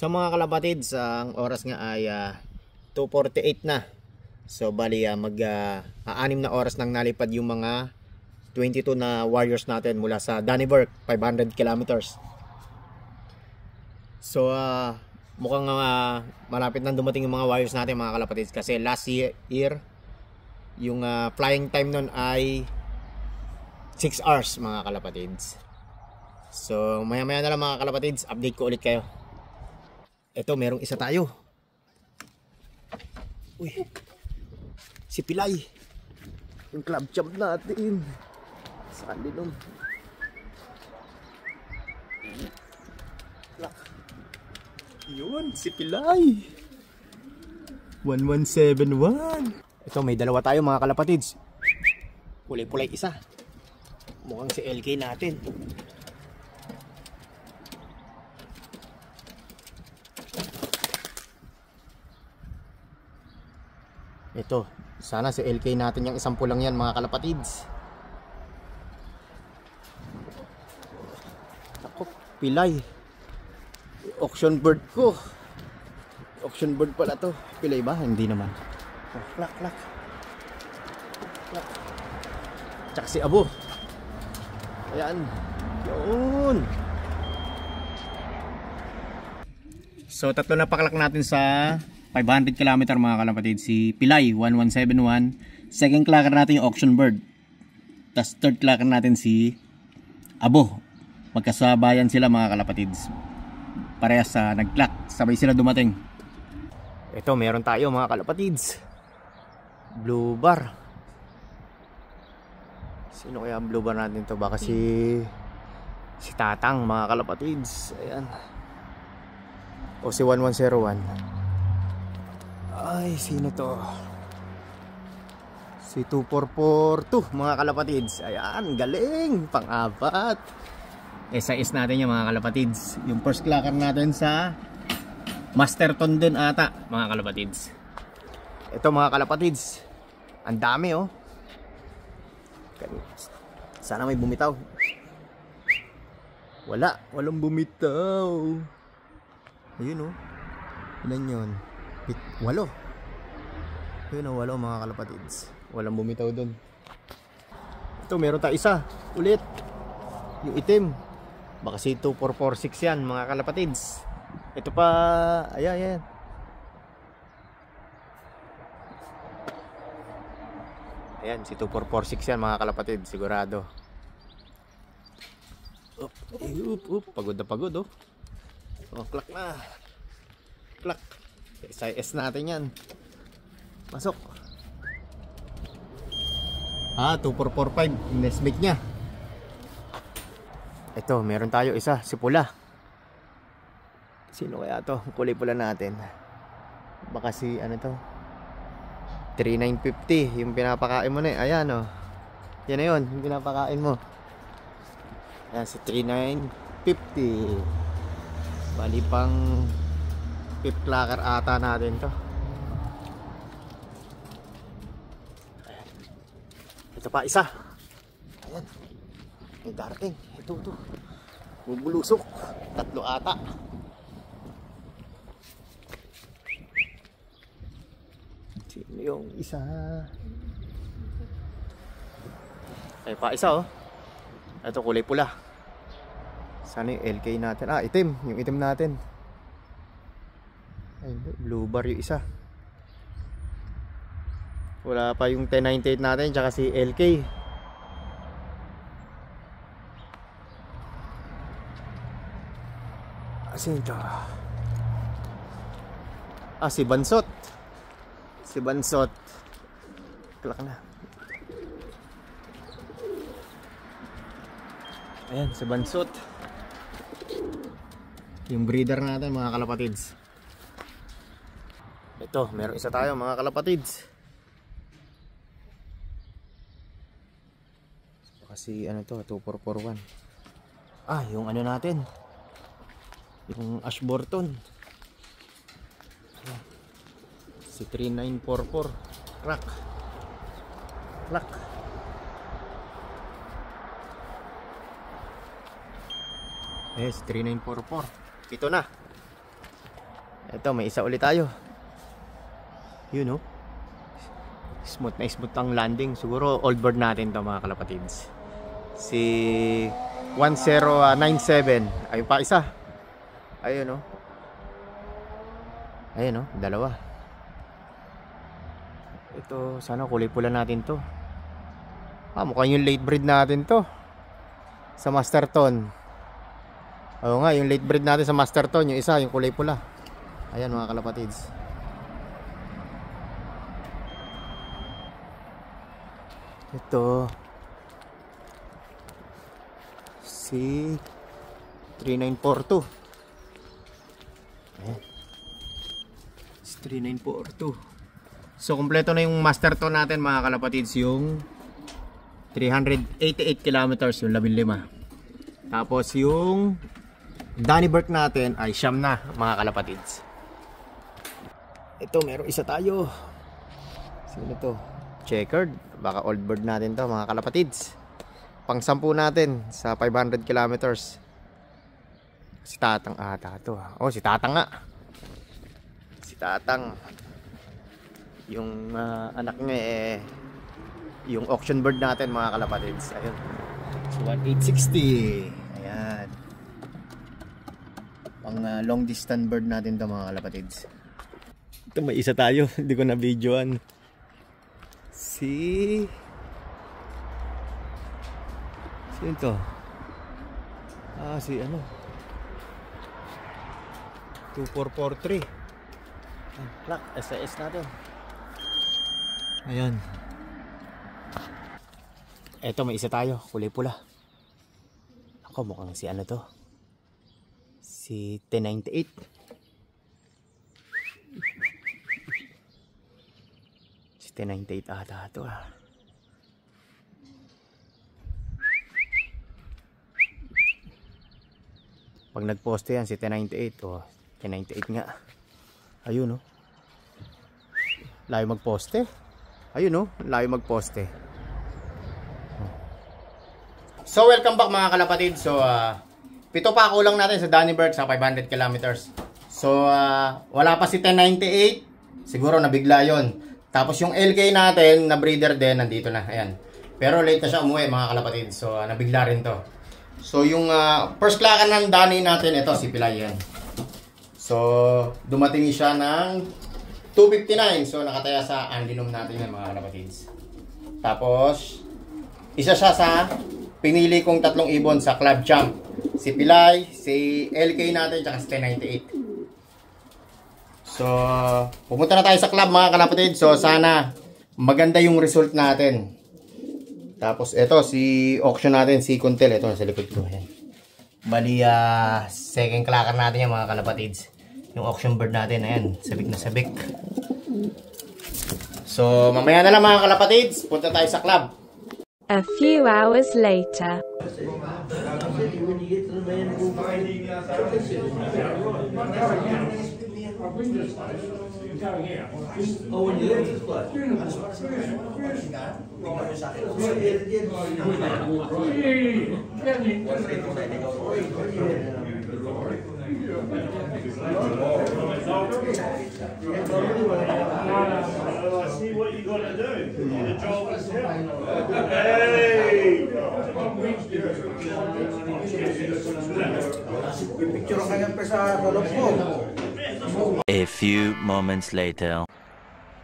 So mga kalapatids, ang oras nga ay 2:48 na. So bali mag-6 na oras nang nalipad yung mga 22 na warriors natin mula sa Dannebroek, 500 kilometers. So mukhang malapit nang dumating yung mga warriors natin mga kalapatids, kasi last year yung flying time nun ay 6 hours mga kalapatids. So maya maya na lang mga kalapatids, update ko ulit kayo. Ito, merong isa tayo. Uy, si Pilay, yung club champ natin. Saan din nun? Yun, si Pilay 1171. Ito, may dalawa tayo mga kalapatids. Pulay-pulay isa. Mukhang si LK natin. Ito, sana si LK natin yung isang pulang yan mga kalapatids. Ako, Pilay. Auction bird ko. Auction bird pala to. Pilay ba? Hindi naman. Oh, klak. Tsaka si Abo. Ayan. Yun. So tatlo na paklak natin sa 500 km mga kalapatid. Si Pilay 1171. Second clacker natin yung auction bird. Tapos third clacker natin si Abo. Magkasabayan sila mga kalapatids. Parehas sa nag-clack. Sabay sila dumating. Ito, meron tayo mga kalapatids. Blue bar. Sino kaya ang blue bar natin to? Baka si Tatang mga kalapatids. Ayan. O si 1101. Ay, sino to? Si 2442 mga kalapatids. Ayan, galing. Pang-apat. SIS natin yung mga kalapatids. Yung first clacker natin sa Masterton din ata mga kalapatids. Ito mga kalapatids, ang dami oh. Sana may bumitaw. Walang bumitaw. Ayun oh. Ilan yun? 8. Ayun oh, 8 mga kalapatids. Walang bumitaw dun. Ito, meron tayo isa ulit. Yung itim. Baka si 2446 yan mga kalapatids. Ito pa, ayan. Ayan, si 2446 yan mga kalapatids, sigurado. Pagod na pagod oh. Oh, klak na. Klak. SIS natin yan. Pasok. 2445 Nesmith nya. Ito, meron tayo isa, si pula. Sino kaya to? Kulay pula natin. Baka si ano to? 3950 yung pinapakain mo na eh. Ayan oh. Yan na yun, yung pinapakain mo. Ayan si 3950. Bali pang pip clacker ata natin to. Ayan. Ito pa isa. Ayan. May darating. Ito. Bubulusok. 3 ata. Sino yung isa? Ay pa isa oh. Ito kulay pula. Sana yung LK natin. Itim. Yung itim natin. Ay, blue bar yung isa. Wala pa yung 1098 natin. Tsaka si LK. Asin ito? Si Bansot. Si Bansot. Klak na. Ayan, si Bansot. Yung breeder natin mga kalapatids. Ito, meron isa tayo mga kalapatids. Kasi ano to, 2441. Yung ano natin. Yung Ashburton. Si 3944. Crack. Yes, 3944. Ito na. Ito, may isa ulit tayo. Yun, no? Smooth na smooth ang landing. Siguro old bird natin to mga kalapatids. Si 1097. Ayun pa isa. Ayun, no? Ayun, no? Dalawa. Ito, sana kulay pula natin to. Mukhang yung late breed natin to. Sa Masterton. Oo nga, yung late breed natin sa Masterton. Yung isa, yung kulay pula. Ayan mga kalapatids. Ito si 3942. Ayan. Si 3942. So kompleto na yung Masterton natin mga kalapatids. Yung 388 kilometers, yung 15. Tapos yung Danny Burke natin ay siyam na mga kalapatids. Ito, meron isa tayo. Sino to? Checkered. Baka old bird natin to mga kalapatids. Pang 10 natin sa 500 kilometers. Si Tatang ata to. Oh, si Tatang nga. Si Tatang. Yung anak niya yung auction bird natin mga kalapatids. Ayun. So 1860. Ayan. Pang long distance bird natin to mga kalapatids. Ito, may isa tayo. Hindi ko na videoan. Sino to? Si ano? 2443. Clock, SAS natin. Ayan. Eto, may isa tayo. Kulay pula. Ako, mukhang si ano to? Si 1098. Si 1098 ata ito Pag nagposte yan si 1098. Oh, 1098 nga. Ayun, no? Layo magposte. Ayun, no? Layo magposte. So welcome back mga kalapatid. So pito pa kulang natin sa Danny Burke sa 500 kilometers. So wala pa si 1098. Siguro nabigla yon. Tapos yung LK natin na breeder din nandito na. Ayan. Pero late na siya umuwi mga kalapatid. So nabigla rin to. So yung first clakan ng Danny natin, ito si Pilay yan. So dumating siya ng 259. So nakataya sa Andinom natin yan mga kalapatids. Tapos isa siya sa pinili kong tatlong ibon sa Club Champ. Si Pilay, si LK natin, tsaka si 1098. So, pupunta na tayo sa club mga kalapatid. So, sana maganda yung result natin. Tapos, ito, si auction natin, si Kuntel. Ito, nasa likod ko. Ayan. Bali, second clacker natin yan mga kalapatids. Yung auction bird natin, ayan, sabik na sabik. So, mamaya na lang mga kalapatids. Punta tayo sa club. A few hours later. See what you got to do. The job is done. Hey! A few moments later.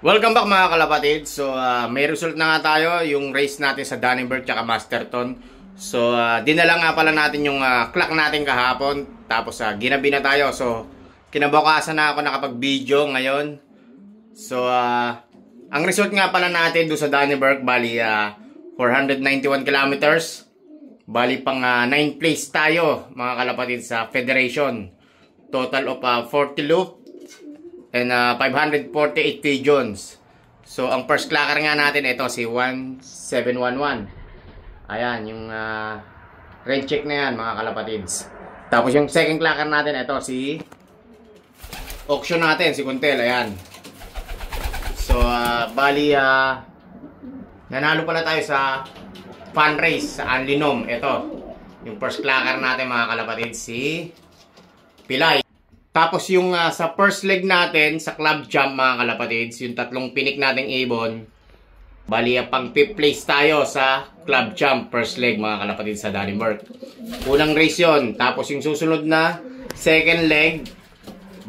Welcome back mga kalapatid. So may result na nga tayo. Yung race natin sa Danny Burke tsaka Masterton. So dinala nga pala natin yung clock natin kahapon. Tapos ginabi na tayo. So kinabukasan na ako nakapag-video ngayon. So ang result nga pala natin doon sa Danny Burke, bali 491 kilometers. Bali pang 9th place tayo mga kalapatid sa Federation. Total of 40 loop and 548 pigeons. So ang first clacker nga natin ito si 1711. Ayan yung red check na yan mga kalapatids. Tapos yung second clacker natin ito si auction natin si Kuntel. Ayan. So bali nanalo pala tayo sa fun race sa Andinom. Ito yung first clacker natin mga kalapatids si Pilay. Tapos yung sa first leg natin, sa club jump mga kalapatids, yung tatlong pinik nating ibon, bali pang 5th place tayo sa club jump, first leg mga kalapatids sa Dannenberg. Unang race yon. Tapos yung susunod na second leg,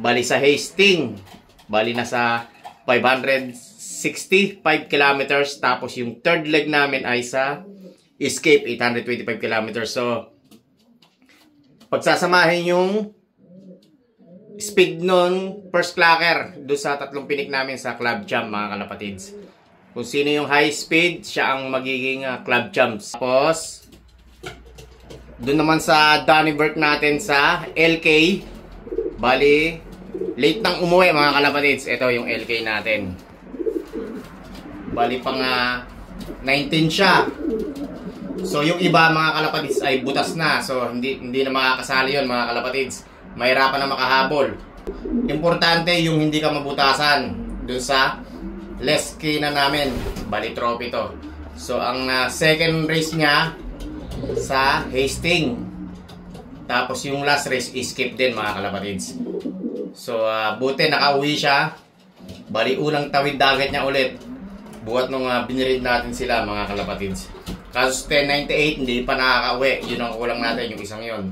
bali sa Hastings, bali na sa 565 kilometers. Tapos yung third leg namin ay sa Escape, 825 kilometers. So, pagsasamahin yung speed nun first clacker doon sa tatlong pinik namin sa club jump mga kalapatids. Kung sino yung high speed, siya ang magiging club jumps. Tapos doon naman sa Dannenberg natin sa LK, bali late nang umuwi mga kalapatids. Ito yung LK natin, bali pang 19 siya. So yung iba mga kalapatids ay butas na, so hindi na makakasali yon mga kalapatids. Mahirapan na makahabol. Importante yung hindi ka mabutasan dun sa less key na namin. Bali trophy to. So ang second race niya sa Hastings. Tapos yung last race Escape din mga kalapatids. So buti nakauwi siya. Bali unang tawid dagat niya ulit, buhat nung binirid natin sila mga kalapatids. Kaso 1098 hindi pa nakakauwi. Yun ang kulang natin, yung isang yon.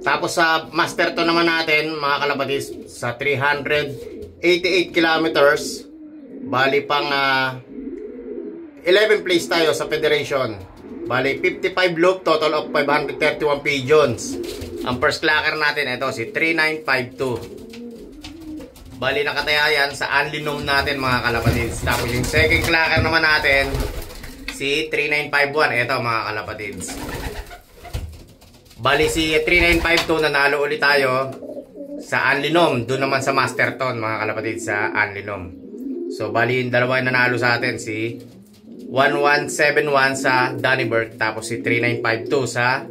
Tapos sa Master to naman natin mga kalapatids, sa 388 kilometers, bali pang 11 place tayo sa Federation. Bali 55 loop, total of 531 pigeons. Ang first clacker natin ito si 3952. Bali nakataya yan sa Anlinum natin mga kalapatids. Tapos yung second clacker naman natin si 3951. Ito mga kalapatids, bali si 3952 nanalo ulit tayo sa Anlinum. Doon naman sa Masterton mga kalapatids sa Anlinum. So bali yung dalawa yung nanalo sa atin, si 1171 sa Dannenberg, tapos si 3952 sa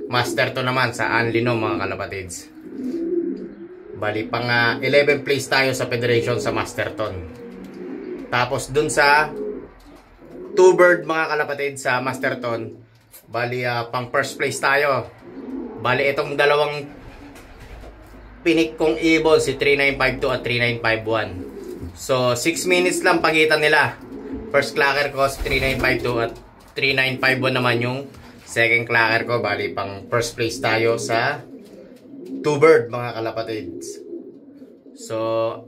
Masterton naman sa Anlinum mga kalapatids. Bali pang 11 place tayo sa Federation sa Masterton. Tapos dun sa two bird mga kalapatids sa Masterton, bali pang first place tayo. Bali itong dalawang pinik kong ibon, si 3952 at 3951. So 6 minutes lang pagitan nila. First clacker ko si 3952 at 3951 naman yung second clacker ko. Bali pang first place tayo sa two bird mga kalapatids. So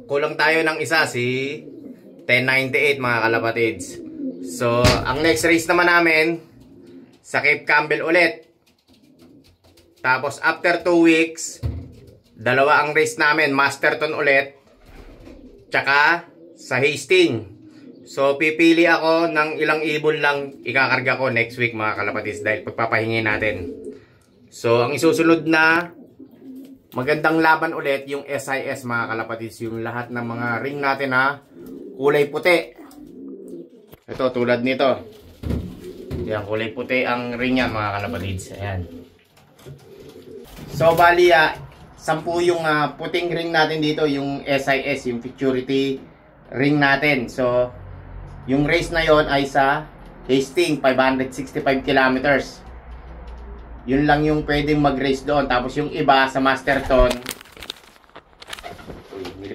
kulang tayo ng isa, si 1098 mga kalapatids. So ang next race naman namin sa Cape Campbell ulit. Tapos after 2 weeks, dalawa ang race namin, Masterton ulit, tsaka sa Hastings. So pipili ako ng ilang ibon lang ikakarga ko next week mga kalapatids, dahil pagpapahingi natin. So ang isusunod na magandang laban ulit yung SIS mga kalapatids, yung lahat ng mga ring natin na kulay puti. Ito tulad nito. Yan, kulay puti ang ring yan mga kalapatids. Ayan. So bali 10 yung puting ring natin dito, yung SIS, yung security ring natin. So yung race na yon ay sa Hastings, 565 kilometers. Yun lang yung pwedeng mag-race doon. Tapos yung iba sa Masterton,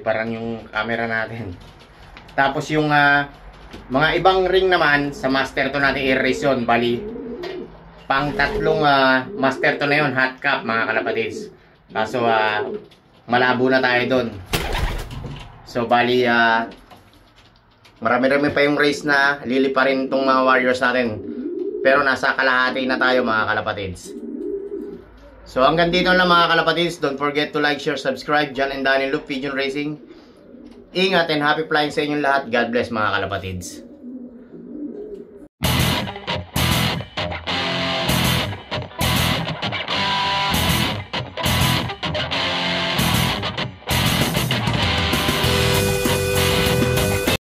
parang yung camera natin. Tapos yung mga ibang ring naman sa Masterton natin i-race yun. Bali pang tatlong Masterton na yun, hot cap mga kalapatids. Kaso malabo na tayo doon. So bali marami-rami pa yung race na lilipa rin itong mga warriors natin. Pero nasa kalahati na tayo mga kalapatids. So hanggang dito lang mga kalapatids. Don't forget to like, share, subscribe. John and Danny Loop Pigeon Racing. Ingat and happy flying sa inyong lahat. God bless mga kalapatids.